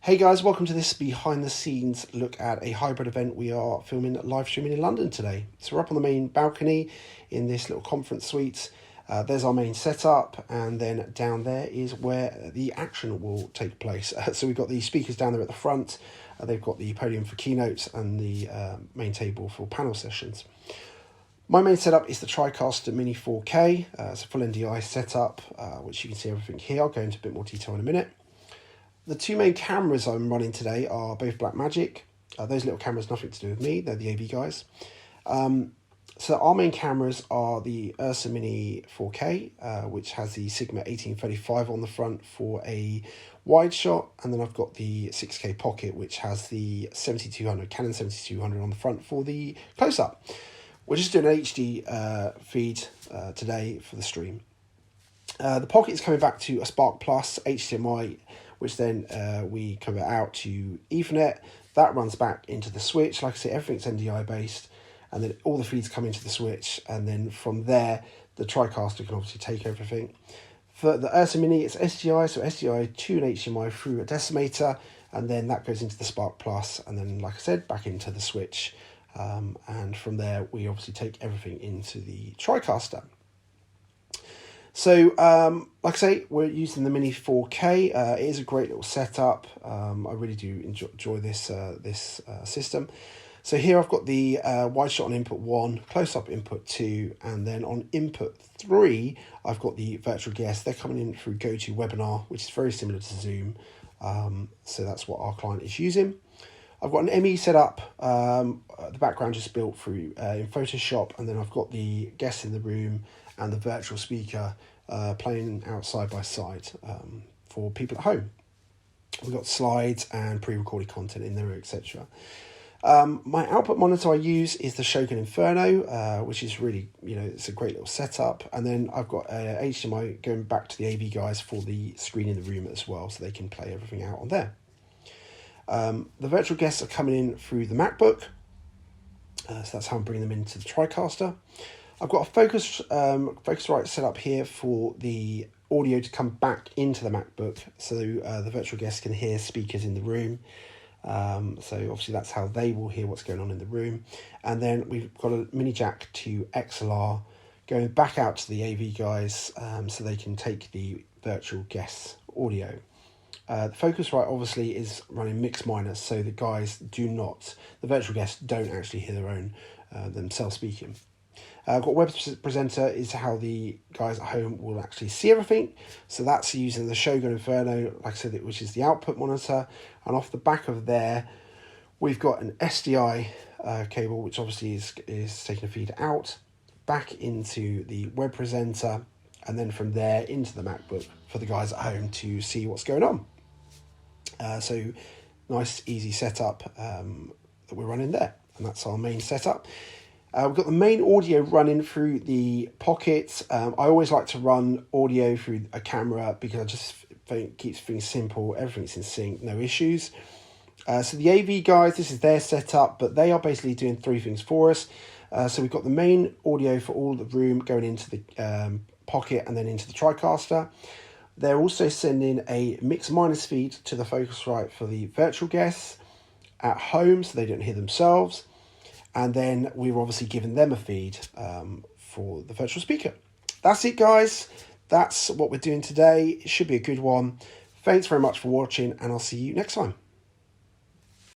Hey guys, welcome to this behind the scenes look at a hybrid event we are filming live streaming in London today. So we're up on the main balcony in this little conference suite. There's our main setup, and then down there is where the action will take place. So we've got the speakers down there at the front. They've got the podium for keynotes and the main table for panel sessions. My main setup is the TriCaster Mini 4K. It's a full NDI setup, which you can see everything here. I'll go into a bit more detail in a minute. The two main cameras I'm running today are both Blackmagic. Those little cameras, nothing to do with me, they're the AV guys. So our main cameras are the Ursa Mini 4K, which has the Sigma 1835 on the front for a wide shot, and then I've got the 6K Pocket, which has the 7200, Canon 7200 on the front for the close-up. We're just doing an HD feed today for the stream. The Pocket is coming back to a Spark Plus HDMI, which then we convert out to Ethernet. That runs back into the switch. Like I say, everything's NDI based, and then all the feeds come into the switch, and then from there, the TriCaster can obviously take everything. For the Ursa Mini, it's SDI, so SDI to an HDMI through a decimator, and then that goes into the Spark Plus, and then, like I said, back into the switch. And from there, we obviously take everything into the TriCaster. So, like I say, we're using the Mini 4K. It is a great little setup. I really do enjoy this system. So here I've got the wide shot on input 1, close-up input 2, and then on input 3, I've got the virtual guests. They're coming in through GoToWebinar, which is very similar to Zoom. So that's what our client is using. I've got an ME set up, the background just built through in Photoshop, and then I've got the guests in the room and the virtual speaker playing out side by side for people at home. We've got slides and pre-recorded content in there, etc. My output monitor I use is the Shogun Inferno, which is really, it's a great little setup. And then I've got HDMI going back to the AV guys for the screen in the room as well, so they can play everything out on there. The virtual guests are coming in through the MacBook, so that's how I'm bringing them into the TriCaster. I've got a Focusrite set up here for the audio to come back into the MacBook, so the virtual guests can hear speakers in the room. So obviously that's how they will hear what's going on in the room. And then we've got a mini jack to XLR going back out to the AV guys, so they can take the virtual guests audio. The Focusrite obviously is running mix minus, so the virtual guests don't actually hear their own themselves speaking. I've got Web Presenter is how the guys at home will actually see everything. So that's using the Shogun Inferno, like I said, which is the output monitor. And off the back of there, we've got an SDI cable, which obviously is taking a feed out, back into the Web Presenter, and then from there into the MacBook for the guys at home to see what's going on. So nice, easy setup that we're running there. And that's our main setup. We've got the main audio running through the Pocket. I always like to run audio through a camera because I just think it keeps things simple. Everything's in sync, no issues. So the AV guys, this is their setup, but they are basically doing three things for us. So we've got the main audio for all the room going into the Pocket and then into the TriCaster. They're also sending a mix minus feed to the Focusrite for the virtual guests at home so they don't hear themselves. And then we've obviously given them a feed for the virtual speaker. That's it, guys. That's what we're doing today. It should be a good one. Thanks very much for watching, and I'll see you next time.